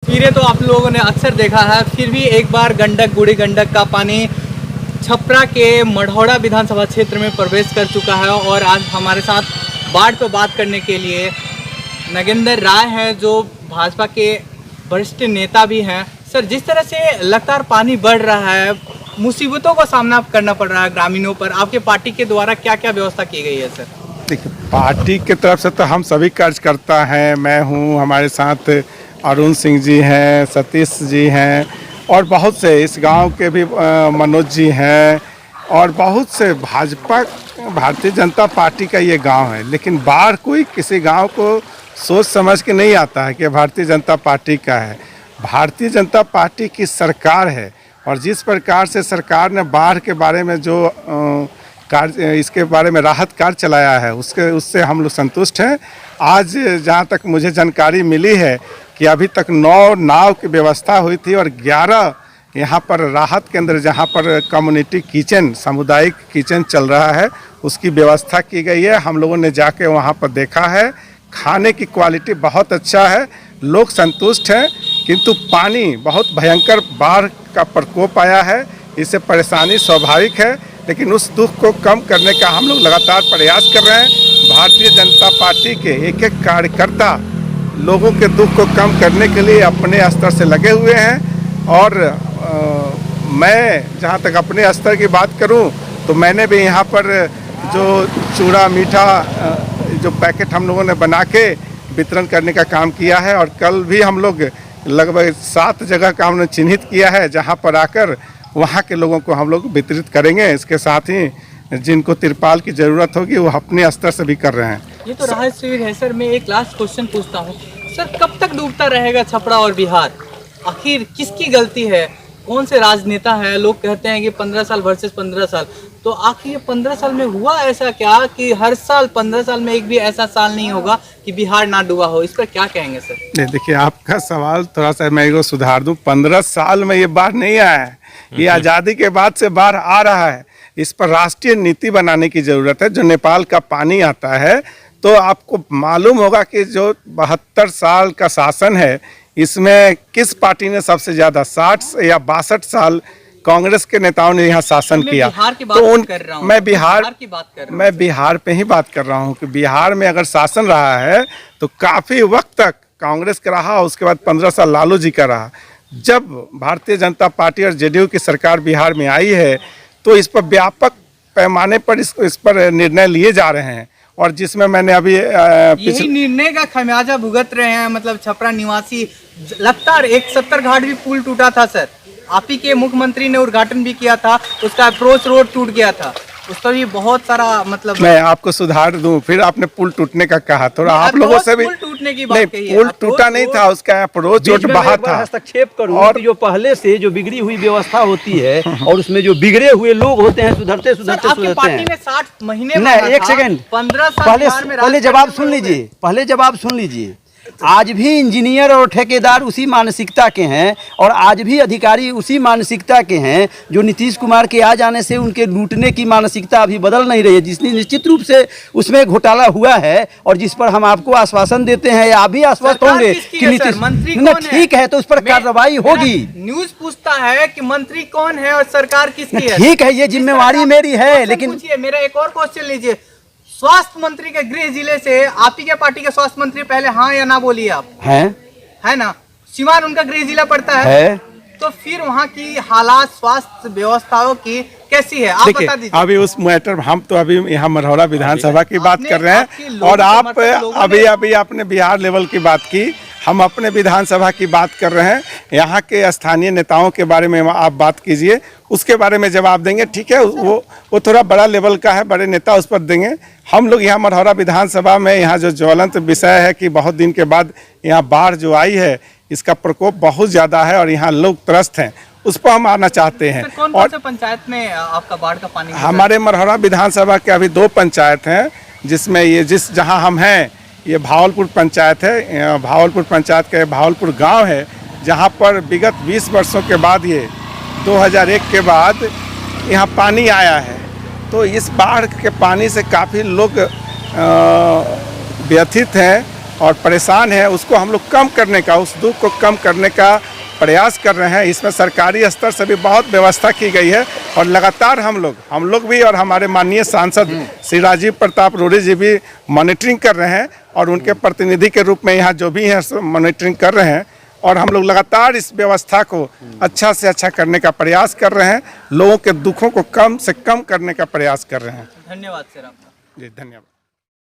तस्वीरें तो आप लोगों ने अक्सर देखा है, फिर भी एक बार गंडक बूढ़ी गंडक का पानी छपरा के मढ़ौरा विधानसभा क्षेत्र में प्रवेश कर चुका है। और आज हमारे साथ बाढ़ पर बात करने के लिए नगेंद्र राय हैं, जो भाजपा के वरिष्ठ नेता भी हैं। सर, जिस तरह से लगातार पानी बढ़ रहा है, मुसीबतों का सामना करना पड़ रहा है ग्रामीणों पर, आपके पार्टी के द्वारा क्या क्या व्यवस्था की गई है? सर देखिए, पार्टी की तरफ से तो हम सभी कार्यकर्ता हैं, मैं हूं, हमारे साथ अरुण सिंह जी हैं, सतीश जी हैं और बहुत से इस गांव के भी मनोज जी हैं और बहुत से भाजपा भारतीय जनता पार्टी का ये गांव है। लेकिन बाढ़ कोई किसी गांव को सोच समझ के नहीं आता है कि भारतीय जनता पार्टी का है। भारतीय जनता पार्टी की सरकार है और जिस प्रकार से सरकार ने बाढ़ के बारे में जो कार्य, इसके बारे में राहत कार्य चलाया है, उससे हम लोग संतुष्ट हैं। आज जहां तक मुझे जानकारी मिली है कि अभी तक 9 नाव की व्यवस्था हुई थी और 11 यहाँ पर राहत केंद्र, जहाँ पर कम्युनिटी किचन, सामुदायिक किचन चल रहा है, उसकी व्यवस्था की गई है। हम लोगों ने जाके वहाँ पर देखा है, खाने की क्वालिटी बहुत अच्छा है, लोग संतुष्ट हैं। किंतु पानी बहुत भयंकर बाढ़ का प्रकोप आया है, इससे परेशानी स्वाभाविक है, लेकिन उस दुख को कम करने का हम लोग लगातार प्रयास कर रहे हैं। भारतीय जनता पार्टी के एक एक कार्यकर्ता लोगों के दुख को कम करने के लिए अपने स्तर से लगे हुए हैं। और मैं जहां तक अपने स्तर की बात करूं तो मैंने भी यहां पर जो चूड़ा मीठा जो पैकेट हम लोगों ने बना के वितरण करने का काम किया है। और कल भी हम लोग लगभग 7 जगह का हमने चिन्हित किया है, जहां पर आकर वहां के लोगों को हम लोग वितरित करेंगे। इसके साथ ही जिनको तिरपाल की ज़रूरत होगी वो अपने स्तर से भी कर रहे हैं। ये तो राहत शिविर है। सर, मैं एक लास्ट क्वेश्चन पूछता हूँ, सर कब तक डूबता रहेगा छपरा और बिहार? आखिर किसकी गलती है? कौन से राजनेता है? लोग कहते हैं कि 15 साल वर्सेस 15 साल, तो आखिर ये 15 साल में हुआ ऐसा क्या कि हर साल 15 साल में एक भी ऐसा साल नहीं होगा कि बिहार ना डूबा हो? इस पर क्या कहेंगे सर? नहीं, देखिए, आपका सवाल थोड़ा सा मैं इसको सुधार दूं। 15 साल में ये बाढ़ नहीं आया है, ये आज़ादी के बाद से बाढ़ आ रहा है। इस पर राष्ट्रीय नीति बनाने की ज़रूरत है। जो नेपाल का पानी आता है, तो आपको मालूम होगा कि जो 72 साल का शासन है, इसमें किस पार्टी ने सबसे ज़्यादा 60 या 62 साल कांग्रेस के नेताओं ने यहाँ शासन किया। मैं बिहार पे ही बात कर रहा हूँ कि बिहार में अगर शासन रहा है तो काफ़ी वक्त तक कांग्रेस का रहा, उसके बाद 15 साल लालू जी का रहा। जब भारतीय जनता पार्टी और जेडीयू की सरकार बिहार में आई है तो इस पर व्यापक पैमाने पर इस पर निर्णय लिए जा रहे हैं। और जिसमें मैंने अभी यही निर्णय का खमियाजा भुगत रहे हैं। मतलब छपरा निवासी लगातार 170 घाट भी पुल टूटा था सर, आप ही के मुख्यमंत्री ने उद्घाटन भी किया था, उसका अप्रोच रोड टूट गया था, उस पर भी बहुत सारा मतलब। मैं आपको सुधार दूं, फिर आपने पुल टूटने का कहा, थोड़ा आप लोगों से भी पुल टूटने की बात कही है। पुल टूटा नहीं था, उसका अप्रोच रोड बहा था। हस्तक्षेप करूं और जो पहले से जो बिगड़ी हुई व्यवस्था होती है और उसमें जो बिगड़े हुए लोग होते हैं, सुधरते हैं। पार्टी ने 60 महीने नहीं, एक सेकंड, 15 साल पहले जवाब सुन लीजिए। आज भी इंजीनियर और ठेकेदार उसी मानसिकता के हैं और आज भी अधिकारी उसी मानसिकता के हैं। जो नीतीश कुमार के आ जाने से उनके लूटने की मानसिकता अभी बदल नहीं रही है, जिसने निश्चित रूप से उसमें घोटाला हुआ है और जिस पर हम आपको आश्वासन देते हैं, या आप भी आश्वस्त होंगे कि नीतीश मंत्री ठीक है तो उस पर कार्रवाई होगी। न्यूज पूछता है कि मंत्री कौन है और सरकार किसकी है। ठीक है, ये जिम्मेवारी मेरी है, लेकिन मेरा एक और क्वेश्चन लीजिए। स्वास्थ्य मंत्री के गृह जिले से आप ही के पार्टी के स्वास्थ्य मंत्री, पहले हाँ या ना बोलिए आप। है ना, सीवान उनका गृह जिला पड़ता है। तो फिर वहाँ की हालात स्वास्थ्य व्यवस्थाओं की कैसी है, आप बता दीजिए। अभी उस मैटर, हम तो अभी यहाँ मढ़ौरा विधानसभा की बात कर रहे हैं और आप अभी आपने बिहार लेवल की बात की, हम अपने विधानसभा की बात कर रहे हैं। यहाँ के स्थानीय नेताओं के बारे में आप बात कीजिए, उसके बारे में जवाब देंगे। ठीक है, वो थोड़ा बड़ा लेवल का है, बड़े नेता उस पर देंगे। हम लोग यहाँ मढ़ौरा विधानसभा में यहाँ जो ज्वलंत विषय है कि बहुत दिन के बाद यहाँ बाढ़ जो आई है, इसका प्रकोप बहुत ज़्यादा है और यहाँ लोग त्रस्त हैं, उस पर हम आना चाहते हैं। कौन से पंचायत में आपका बाढ़ का पानी? हमारे मढ़ौरा विधानसभा के अभी 2 पंचायत हैं, जिसमें ये जहाँ हम हैं, ये भावलपुर पंचायत है। भावलपुर पंचायत का भावलपुर गांव है, जहां पर विगत 20 वर्षों के बाद, ये 2001 के बाद यहां पानी आया है। तो इस बाढ़ के पानी से काफ़ी लोग व्यथित हैं और परेशान है उसको हम लोग कम करने का, उस दुख को कम करने का प्रयास कर रहे हैं। इसमें सरकारी स्तर से भी बहुत व्यवस्था की गई है और लगातार हम लोग भी और हमारे माननीय सांसद श्री राजीव प्रताप रूडी जी भी मॉनिटरिंग कर रहे हैं और उनके प्रतिनिधि के रूप में यहाँ जो भी हैं मॉनिटरिंग कर रहे हैं और हम लोग लगातार इस व्यवस्था को अच्छा से अच्छा करने का प्रयास कर रहे हैं, लोगों के दुखों को कम से कम करने का प्रयास कर रहे हैं। धन्यवाद सर आपका। जी धन्यवाद।